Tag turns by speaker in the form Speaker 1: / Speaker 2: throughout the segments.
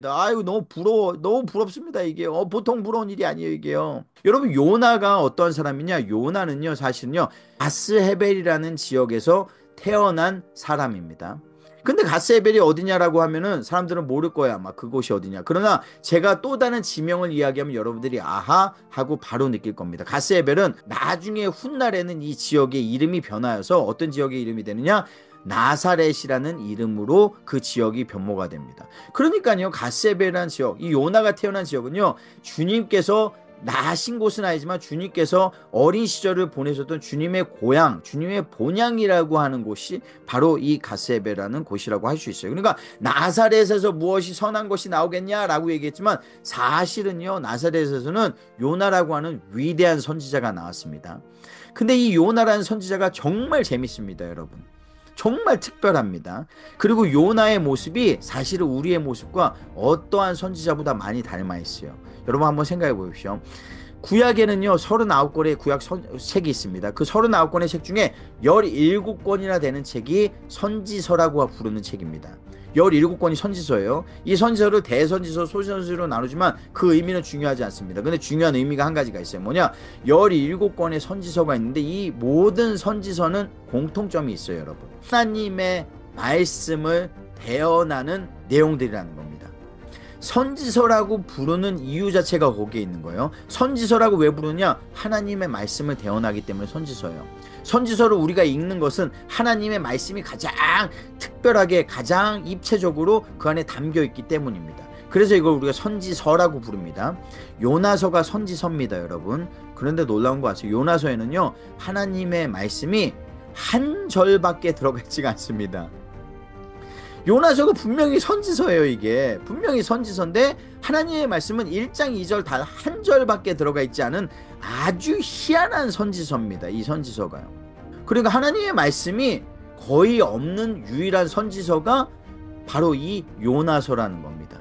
Speaker 1: 아이고 너무 부러워 너무 부럽습니다 이게 보통 부러운 일이 아니에요 이게요. 여러분 요나가 어떤 사람이냐? 요나는요 사실은요 가스헤벨이라는 지역에서 태어난 사람입니다. 근데 가스헤벨이 어디냐라고 하면은 사람들은 모를 거야 아마 그곳이 어디냐. 그러나 제가 또 다른 지명을 이야기하면 여러분들이 아하 하고 바로 느낄 겁니다. 가스헤벨은 나중에 훗날에는 이 지역의 이름이 변하여서 어떤 지역의 이름이 되느냐, 나사렛이라는 이름으로 그 지역이 변모가 됩니다. 그러니까요 갓세베라는 지역, 이 요나가 태어난 지역은요 주님께서 나신 곳은 아니지만 주님께서 어린 시절을 보내셨던 주님의 고향, 주님의 본향이라고 하는 곳이 바로 이 갓세베라는 곳이라고 할 수 있어요. 그러니까 나사렛에서 무엇이 선한 것이 나오겠냐라고 얘기했지만 사실은요 나사렛에서는 요나라고 하는 위대한 선지자가 나왔습니다. 근데 이 요나라는 선지자가 정말 재밌습니다 여러분. 정말 특별합니다. 그리고 요나의 모습이 사실은 우리의 모습과 어떠한 선지자보다 많이 닮아 있어요. 여러분 한번 생각해 보십시오. 구약에는요 39권의 구약 책이 있습니다. 그 39권의 책 중에 17권이나 되는 책이 선지서라고 부르는 책입니다. 17권이 선지서예요. 이 선지서를 대선지서, 소선지서로 나누지만 그 의미는 중요하지 않습니다. 근데 중요한 의미가 한 가지가 있어요. 뭐냐? 17권의 선지서가 있는데 이 모든 선지서는 공통점이 있어요 여러분. 하나님의 말씀을 대언하는 내용들이라는 겁니다. 선지서라고 부르는 이유 자체가 거기에 있는 거예요. 선지서라고 왜 부르냐? 하나님의 말씀을 대언하기 때문에 선지서예요. 선지서를 우리가 읽는 것은 하나님의 말씀이 가장 특별하게 가장 입체적으로 그 안에 담겨 있기 때문입니다. 그래서 이걸 우리가 선지서라고 부릅니다. 요나서가 선지서입니다 여러분. 그런데 놀라운 거 아세요? 요나서에는요 하나님의 말씀이 한 절밖에 들어가 있지가 않습니다. 요나서가 분명히 선지서예요. 이게 분명히 선지서인데 하나님의 말씀은 1장 2절 단 한 절밖에 들어가 있지 않은 아주 희한한 선지서입니다. 이 선지서가요. 그러니까 하나님의 말씀이 거의 없는 유일한 선지서가 바로 이 요나서라는 겁니다.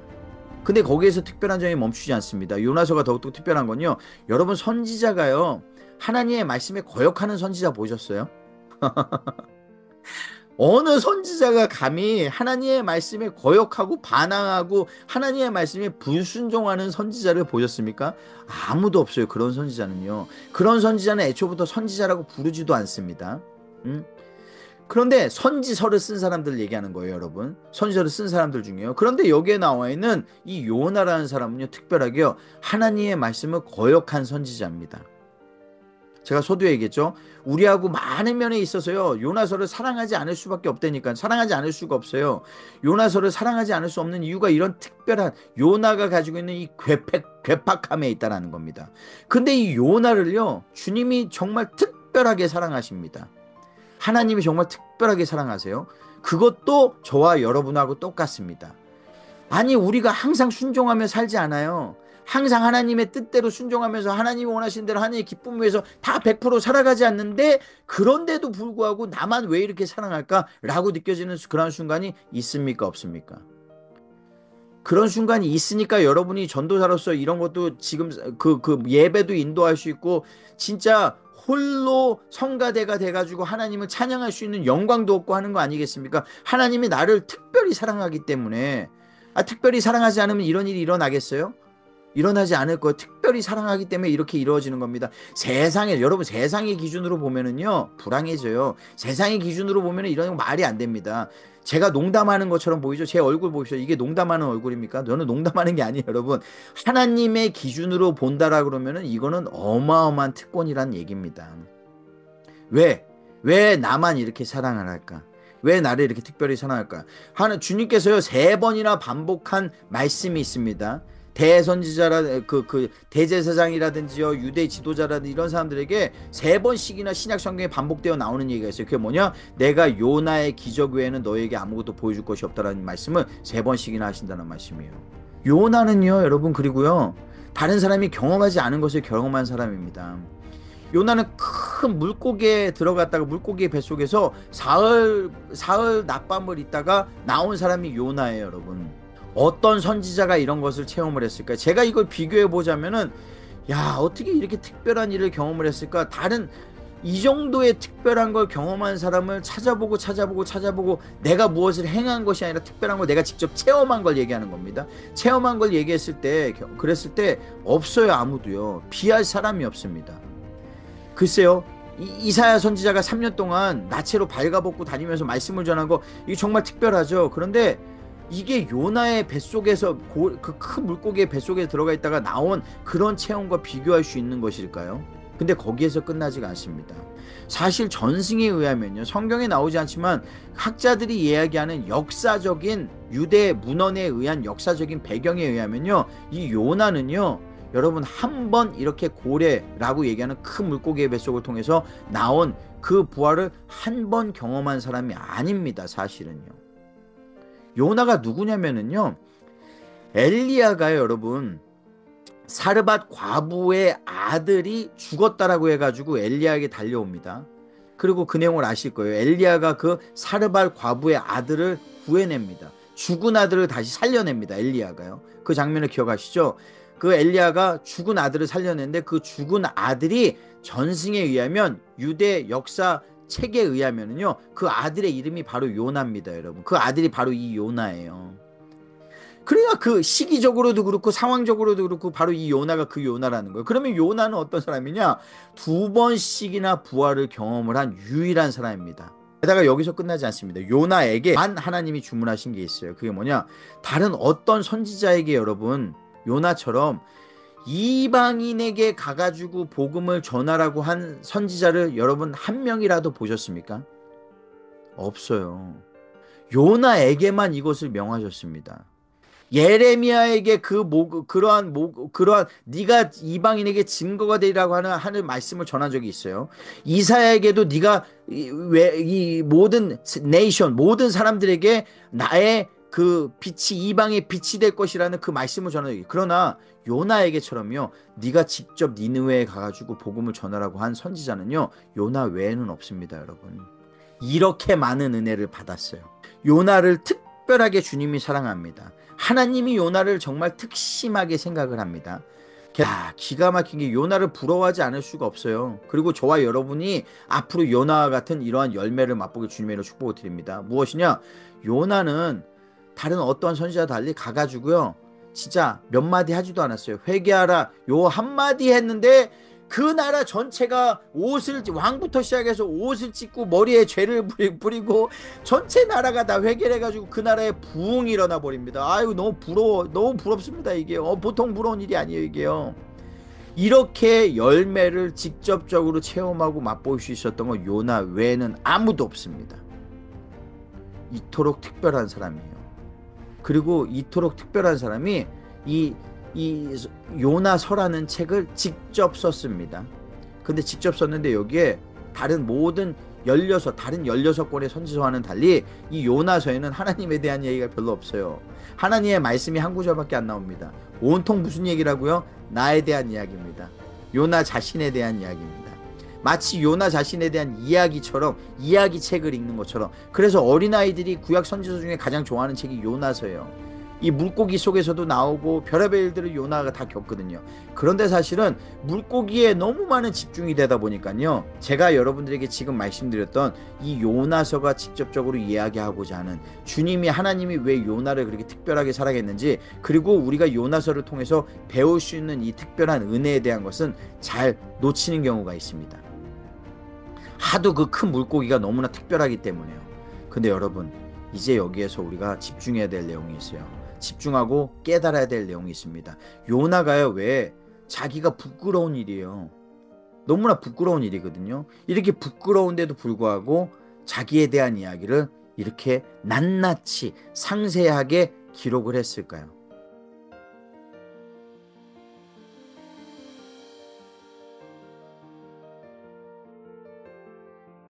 Speaker 1: 근데 거기에서 특별한 점이 멈추지 않습니다. 요나서가 더욱더 특별한 건요, 여러분 선지자가요 하나님의 말씀에 거역하는 선지자 보셨어요? 어느 선지자가 감히 하나님의 말씀에 거역하고 반항하고 하나님의 말씀에 불순종하는 선지자를 보셨습니까? 아무도 없어요. 그런 선지자는요. 그런 선지자는 애초부터 선지자라고 부르지도 않습니다. 그런데 선지서를 쓴 사람들을 얘기하는 거예요 여러분. 선지서를 쓴 사람들 중에요. 그런데 여기에 나와 있는 이 요나라는 사람은요 특별하게요 하나님의 말씀을 거역한 선지자입니다. 제가 서두에 얘기했죠. 우리하고 많은 면에 있어서요 요나서를 사랑하지 않을 수밖에 없다니까. 사랑하지 않을 수가 없어요. 요나서를 사랑하지 않을 수 없는 이유가 이런 특별한 요나가 가지고 있는 이 괴팍함에 있다는 겁니다. 근데 이 요나를요 주님이 정말 특별하게 사랑하십니다. 하나님이 정말 특별하게 사랑하세요. 그것도 저와 여러분하고 똑같습니다. 아니 우리가 항상 순종하며 살지 않아요. 항상 하나님의 뜻대로 순종하면서 하나님이 원하신 대로 하나님의 기쁨 위해서 다 100% 살아가지 않는데, 그런데도 불구하고 나만 왜 이렇게 사랑할까? 라고 느껴지는 그런 순간이 있습니까? 없습니까? 그런 순간이 있으니까 여러분이 전도사로서 이런 것도 지금 그 예배도 인도할 수 있고 진짜 홀로 성가대가 돼가지고 하나님을 찬양할 수 있는 영광도 얻고 하는 거 아니겠습니까? 하나님이 나를 특별히 사랑하기 때문에. 특별히 사랑하지 않으면 이런 일이 일어나겠어요? 일어나지 않을 거예요. 특별히 사랑하기 때문에 이렇게 이루어지는 겁니다. 여러분 세상의 기준으로 보면은요 불행해져요. 세상의 기준으로 보면은 이런 거 말이 안 됩니다. 제가 농담하는 것처럼 보이죠? 제 얼굴 보십시오. 이게 농담하는 얼굴입니까? 저는 농담하는 게 아니에요 여러분. 하나님의 기준으로 본다라 그러면은 이거는 어마어마한 특권이란 얘기입니다. 왜 나만 이렇게 사랑을 할까? 왜 나를 이렇게 특별히 사랑할까? 주님께서요 3번이나 반복한 말씀이 있습니다. 대선지자라 대제사장이라든지요 유대 지도자라든지 이런 사람들에게 3번씩이나 신약 성경에 반복되어 나오는 얘기가 있어요. 그게 뭐냐? 내가 요나의 기적 외에는 너에게 아무것도 보여줄 것이 없다라는 말씀을 3번씩이나 하신다는 말씀이에요. 요나는요 여러분, 그리고요 다른 사람이 경험하지 않은 것을 경험한 사람입니다. 요나는 큰 물고기에 들어갔다가 물고기의 뱃속에서 사흘 낮밤을 있다가 나온 사람이 요나예요 여러분. 어떤 선지자가 이런 것을 체험을 했을까? 제가 이걸 비교해 보자면은 야 어떻게 이렇게 특별한 일을 경험을 했을까? 다른 이 정도의 특별한 걸 경험한 사람을 찾아보고 내가 무엇을 행한 것이 아니라 특별한 걸 내가 직접 체험한 걸 얘기하는 겁니다. 체험한 걸 얘기했을 때, 그랬을 때 없어요. 아무도요. 비할 사람이 없습니다. 글쎄요, 이사야 선지자가 3년 동안 나체로 발가벗고 다니면서 말씀을 전한 거, 이게 정말 특별하죠. 그런데 이게 요나의 뱃속에서, 그 큰 물고기의 뱃속에 들어가 있다가 나온 그런 체험과 비교할 수 있는 것일까요? 근데 거기에서 끝나지가 않습니다. 사실 전승에 의하면요, 성경에 나오지 않지만 학자들이 이야기하는 역사적인 유대 문헌에 의한 역사적인 배경에 의하면요, 이 요나는요, 여러분, 한 번 이렇게 고래라고 얘기하는 큰 물고기의 뱃속을 통해서 나온 그 부활을 한 번 경험한 사람이 아닙니다. 사실은요. 요나가 누구냐면은요, 엘리야가요, 여러분, 사르밧 과부의 아들이 죽었다라고 해가지고 엘리야에게 달려옵니다. 그리고 그 내용을 아실 거예요. 엘리야가 그 사르밧 과부의 아들을 구해냅니다. 죽은 아들을 다시 살려냅니다. 엘리야가요. 그 장면을 기억하시죠? 그 엘리야가 죽은 아들을 살려냈는데, 그 죽은 아들이 전승에 의하면, 유대 역사 책에 의하면은요, 그 아들의 이름이 바로 요나입니다. 여러분, 그 아들이 바로 이 요나예요. 그러니까 그 시기적으로도 그렇고 상황적으로도 그렇고 바로 이 요나가 그 요나라는 거예요. 그러면 요나는 어떤 사람이냐? 2번씩이나 부활을 경험을 한 유일한 사람입니다. 게다가 여기서 끝나지 않습니다. 요나에게만 하나님이 주문하신 게 있어요. 그게 뭐냐? 다른 어떤 선지자에게, 여러분, 요나처럼 이방인에게 가가지고 복음을 전하라고 한 선지자를 여러분 한 명이라도 보셨습니까? 없어요. 요나에게만 이것을 명하셨습니다. 예레미야에게 그러한 네가 이방인에게 증거가 되리라고 하는 말씀을 전한 적이 있어요. 이사야에게도 네가 이 모든 네이션, 모든 사람들에게 나의 그 빛이 이방의 빛이 될 것이라는 그 말씀을 전한 적이. 그러나 요나에게처럼요, 네가 직접 니느웨에 가가지고 복음을 전하라고 한 선지자는요, 요나 외에는 없습니다. 여러분, 이렇게 많은 은혜를 받았어요. 요나를 특별하게 주님이 사랑합니다. 하나님이 요나를 정말 특심하게 생각을 합니다. 기가 막힌 게, 요나를 부러워하지 않을 수가 없어요. 그리고 저와 여러분이 앞으로 요나와 같은 이러한 열매를 맛보게 주님의 이름으로 축복을 드립니다. 무엇이냐? 요나는 다른 어떤 선지자와 달리 가가지고요, 진짜 몇 마디 하지도 않았어요. 회개하라, 요 한마디 했는데 그 나라 전체가 왕부터 시작해서 옷을 찢고 머리에 죄를 뿌리고 전체 나라가 다 회개를 해가지고 그 나라에 부흥이 일어나 버립니다. 아유, 너무 부러워, 너무 부럽습니다. 이게 보통 부러운 일이 아니에요. 이게요, 이렇게 열매를 직접적으로 체험하고 맛볼 수 있었던 건 요나 외에는 아무도 없습니다. 이토록 특별한 사람이에요. 그리고 이토록 특별한 사람이 이 요나서라는 책을 직접 썼습니다. 근데 직접 썼는데 여기에 다른 16권의 선지서와는 달리 이 요나서에는 하나님에 대한 얘기가 별로 없어요. 하나님의 말씀이 한 구절밖에 안 나옵니다. 온통 무슨 얘기라고요? 나에 대한 이야기입니다. 요나 자신에 대한 이야기입니다. 마치 요나 자신에 대한 이야기처럼, 이야기 책을 읽는 것처럼. 그래서 어린아이들이 구약 선지서 중에 가장 좋아하는 책이 요나서예요. 이 물고기 속에서도 나오고 별의별 일들을 요나가 다 겪거든요. 그런데 사실은 물고기에 너무 많은 집중이 되다 보니까요, 제가 여러분들에게 지금 말씀드렸던 이 요나서가 직접적으로 이야기하고자 하는, 주님이, 하나님이 왜 요나를 그렇게 특별하게 사랑했는지, 그리고 우리가 요나서를 통해서 배울 수 있는 이 특별한 은혜에 대한 것은 잘 놓치는 경우가 있습니다. 하도 그 큰 물고기가 너무나 특별하기 때문에요. 근데 여러분, 이제 여기에서 우리가 집중해야 될 내용이 있어요. 집중하고 깨달아야 될 내용이 있습니다. 요나가요, 왜 자기가 부끄러운 일이에요. 너무나 부끄러운 일이거든요. 이렇게 부끄러운데도 불구하고 자기에 대한 이야기를 이렇게 낱낱이 상세하게 기록을 했을까요?